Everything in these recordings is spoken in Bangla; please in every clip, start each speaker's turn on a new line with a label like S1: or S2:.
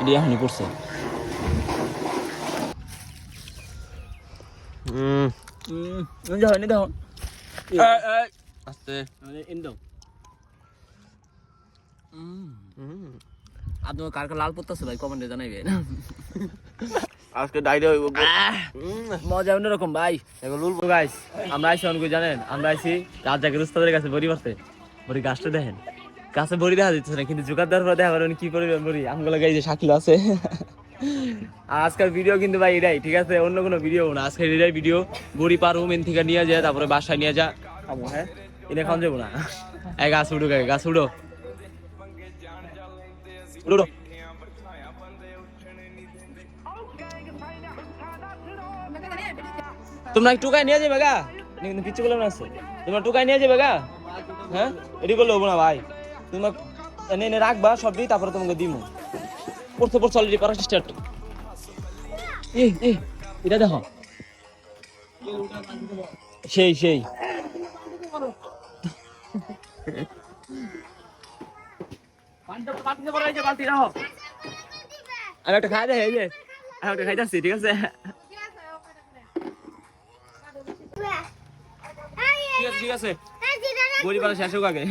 S1: দিয়া হনি পড়ছে হয়নি দেখো আস্তে ইন্দো আপনার কার কার লাল পড়তেছে ভাই কমেন্টে জানাইবে
S2: আজকে ডাইরে হইব
S1: মজা অন্যরকম ভাই এখন লুলবো গাইস আমরা আইসি অনেক জানেন আমরা আইসি রাজ্জাকের উস্তাদের কাছে বড়ি পারতে বড়ি গাছটা দেখেন গাছে বড়ি দেখা যাচ্ছে না কিন্তু জোগাড় দেওয়ার পর দেখা করেন কি পরিমাণ বড়ি আমগুলো গাই যে শাকিল আছে আজকের ভিডিও কিন্তু ভাই এটাই ঠিক আছে অন্য কোনো ভিডিও না আজকের এটাই ভিডিও বড়ি পারো মেন থেকে নিয়ে যায় তারপরে বাসায় নিয়ে যা খাবো হ্যাঁ এনে খাওয়া যাবো না এই গাছ উঠো গাছ উঠো উঠো তোমরা টুকাই নিয়ে যাবে গা কিন্তু পিছু বললাম না তোমরা টুকাই নিয়ে যাবে গা হ্যাঁ এটি করলে হবো না ভাই তোমার এনে এনে রাখবা সবই তারপরে তোমাকে দিমু পড়তে পড়তে অলরেডি করা স্টার্ট এটা দেখো সেই সেই আমি একটা খাই দেয় এই যে আমি একটা খাইতেছি ঠিক আছে ঠিক আছে বড়ি পালা শেষ হোক আগে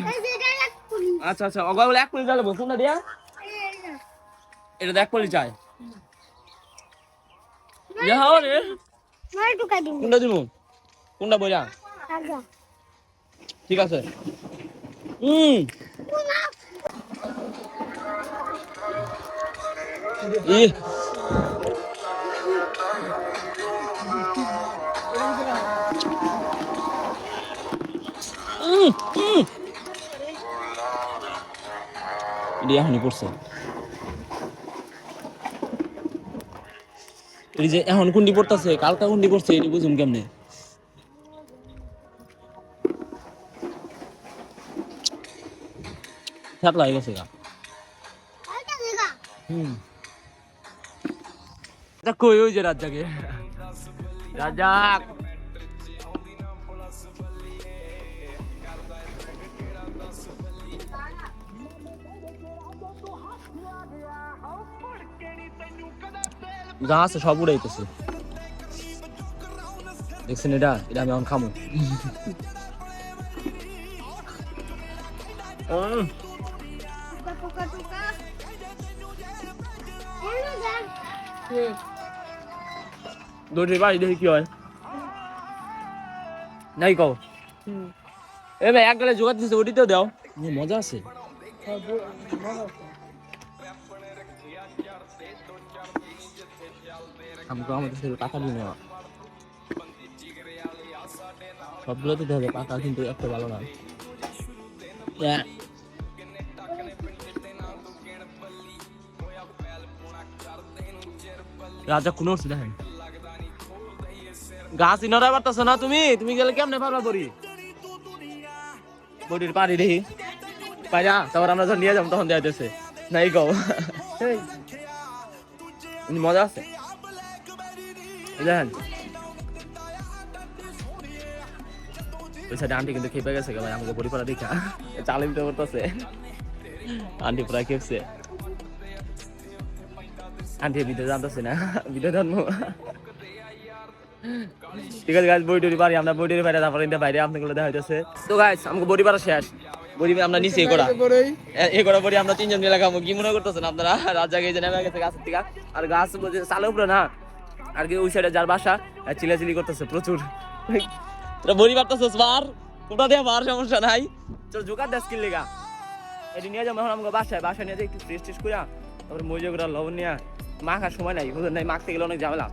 S1: আচ্ছা আচ্ছা অগা বলে 1 মিনিট যাবো কোনটা দিয়া এটা দেখ পড়ি চাই যাও রে কোনটা দিমু কোনটা বইরা ঠিক আছে ই এটা এখনই পড়ছে এই যে এখন কুন্ডি পড়তেছে কালকা কুন্ডি পড়ছে এটি বুঝুন কেমনে ছাতলা হয়ে গেছে গা কই ওই যে রাজ্জাকে রাজ্জাক যা আছে সব উড়াইতেছে দেখছেন এটা এটা আমি এখন খামো দৌড়ে বাড়ি দেখি কি হয় নাই কও এ ভাই এক গালে জোগাড় দিচ্ছে ওটিতেও দাও মজা আছে আমাকে আমাদের সাথে টাকা দিয়ে নেওয়া সবগুলো দিতে হবে টাকা কিন্তু একটা ভালো না রাজা কোন দেখেন গাছ ইনারা পারতেছ না তুমি তুমি গেলে কেমনে পারবা বড়ির পানি দেখি পাইরা তারপর আমরা যখন নিয়ে যাবো তখন দেওয়া যাচ্ছে নাই কও মজা আছে দেখেন ওই সাইডে আন্টি কিন্তু খেপে গেছে ভাই আমাকে বড়ি পড়া দেখা চালে দিতে করতেছে আন্টি প্রায় খেপছে আন্টি ভিতরে জানতেছে না ভিতরে জানবো ঠিক আছে গাছ বই টরি পারি আমরা বই টরি পারি তারপরে বাইরে আপনাগুলো দেখা হইতেছে তো গাছ আমাকে বড়ি পাড়া শেষ বড়ি আমরা নিচে এ করা বড়ি আমরা 3 জন মিলে খাবো কি মনে করতেছেন আপনারা রাজ্জাকে যে নেমে গেছে গাছের থেকে আর গাছ বলছে চালে উপরে না আর কি ওই সাইডে যার বাসা চিলাচিলি করতেছে প্রচুর তোরা বড়ি পারতেছিস মার কোটা দিয়ে মার সমস্যা নাই তোর জোগাড় দেশ কিনলে গা এটি নিয়ে যাবো এখন আমাকে বাসায় নিয়ে যাই একটু ফ্রেশ টেস্ট করা তারপরে মজা করে লবণ নিয়ে মাখার সময় নাই বুঝলেন নাই মাখতে গেলে অনেক ঝামেলা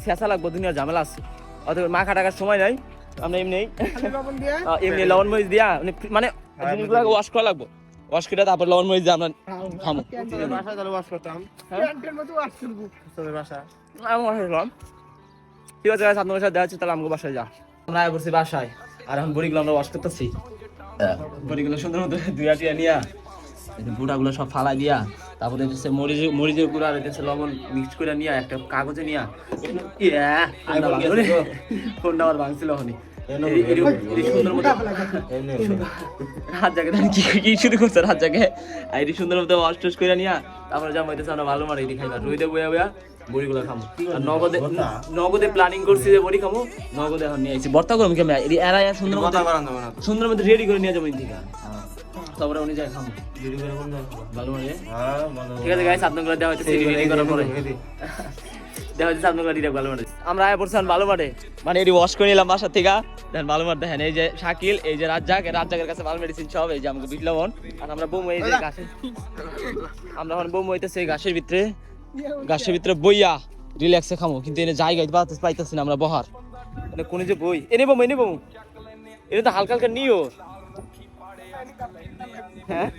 S1: ছেঁচা লাগবো দুনিয়ার ঝামেলা আছে অথবা মাখা টাকার সময় নাই আমরা এমনি লবণ মরিচ দিয়া মানে জিনিসগুলো ওয়াশ করা লাগবো ওয়াশ করে তারপর লবণ মরিচ দিয়ে আমরা খাবো ঠিক আছে আপনার বাসায় দেওয়া হচ্ছে তাহলে আমাকে বাসায় যা আমরা বলছি বাসায় আর এখন বড়িগুলো আমরা ওয়াশ করতেছি বড়িগুলো সুন্দর মতো দুইয়া টিয়া নিয়া গুঁড়াগুলো সব ফালাই দিয়া তারপরে মরিচের গুঁড়া আর লবণ মিক্স করে নিয়ে একটা কাগজে নিয়া ফোনটা আবার ভাঙছিল সুন্দর মতো হাত জায়গা কি শুরু করছে হাত জায়গায় এটি সুন্দর মতো ওয়াশ টোশ করে নিয়া তারপরে যা হইতেছে আমরা ভালো মারি এটি খাইবা রইতে বইয়া বইয়া বড়িগুলো খামো আর নগদে প্ল্যানিং করছি যে বড়ি খামো নগদে এখন নিয়ে আইছি বর্তা করবো কেমন এরা সুন্দর মতো রেডি করে নিয়ে যাবো এদিকে তারপরে উনি যাই খামো ভালো মারি ঠিক আছে গাইস আপনাগুলো দেওয়া হইতেছে রেডি করার পরে দেখা যাচ্ছে আপনার ডিরেক্ট ভালো মাঠে আমরা আয়া পড়ছিলাম ভালো মাঠে মানে এটি ওয়াশ করে নিলাম বাসার থেকে দেন ভালো মাঠ দেখেন এই যে শাকিল এই যে রাজ্জাকের কাছে ভালো মেডিসিন সব এই যে আমাকে বিট লবণ আর আমরা বোম এই যে গাছে আমরা এখন বোম হইতেছে গাছের ভিতরে বইয়া রিল্যাক্সে খামো কিন্তু এনে জায়গায় পাইতেছি না আমরা বহার এটা কোনে যে বই এনে বোম এটা তো হালকা হালকা নিও হ্যাঁ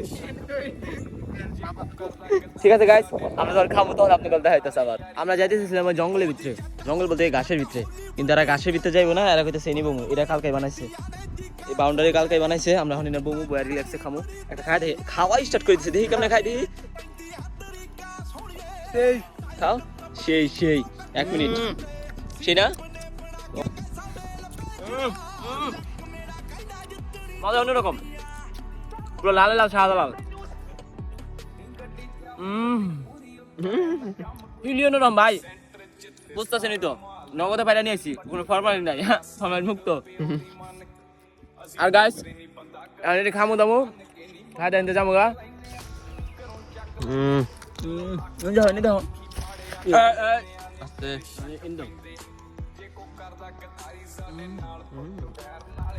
S1: ঠিক আছে গাইস আমরা যখন খাবো তখন আপনাদের দেখা হইতেছে আবার আমরা যাইতেছিলাম জঙ্গলের ভিতরে জঙ্গল বলতে ঘাসের ভিতরে কিন্তু এরা ঘাসের ভিতরে যাইবো না এরা কইতেছে এনে বমু এরা কালকাই বানাইছে এই বাউন্ডারি কালকাই বানাইছে আমরা এখন এনে বমু বয়া রিল্যাক্সে খামো একটা খাওয়া স্টার্ট করে দিছে দেখি কেমনে খাই দেখি সেই খাও সেই 1 মিনিট সেই না মজা অন্যরকম পুরো লাল সাদা লাল ইলিয়নরম ভাই বুঝতেছেন তো নগদে পাইরা নিয়ে আসি কোনো ফরমালিন নাই ফরমালিন মুক্ত আর গাইস আর এটা খামো দামো খাই দেন যাবো গা যাও নি দাও আস্তে ইন্দম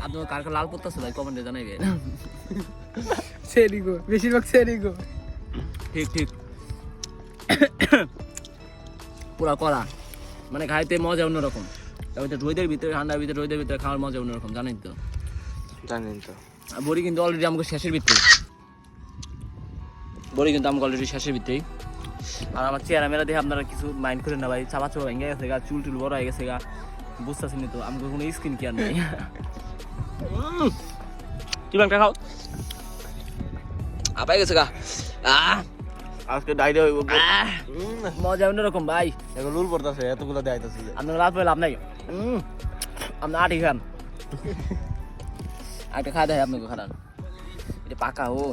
S1: আপনার কার লাল পড়তেছে ভাই কমেন্টে জানাইবেন
S3: সেরিগো বেশিরভাগ সেরিগো
S1: ঠিক পুরা করা মানে খাইতে মজা অন্যরকম রোদের ভিতরে ঠান্ডার ভিতরে রোদের ভিতরে খাওয়ার মজা অন্যরকম জানেন তো আর বড়ি কিন্তু অলরেডি আমাকে শেষের ভিতরেই আর আমার চেহারা মেরা দেখে আপনারা কিছু মাইন্ড করেন না ভাই চাপা ভেঙে গেছে গা চুল টুল বড় হয়ে গেছে গা বুঝতেছেন তো আমাকে কোনো স্কিন কেয়ার নেই কি বাংটা খাও আপাই গেছে গা
S2: আজকে ডাইরে হইব
S1: মজা অন্যরকম ভাই
S2: এখন লুল পড়তাছে এতগুলো দেখাইতাছে
S1: আপনার রাত পেলে লাভ নাই আপনার আটি খান একটা খাওয়া দেয় আপনাকে খারান এটা পাকা ও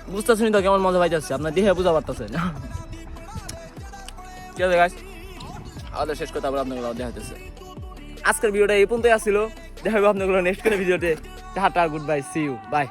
S1: বুঝতেছেন তো কেমন মজা পাইতেছে আপনার দেখে বুঝা পারতেছেন ঠিক আছে গাইস আমাদের শেষ কথা আবার আপনাগুলো দেখা হইতেছে আজকের ভিডিওটা এই পর্যন্তই আসছিল দেখা হবে আপনাগুলো নেক্সট করে ভিডিওতে tata good bye see you by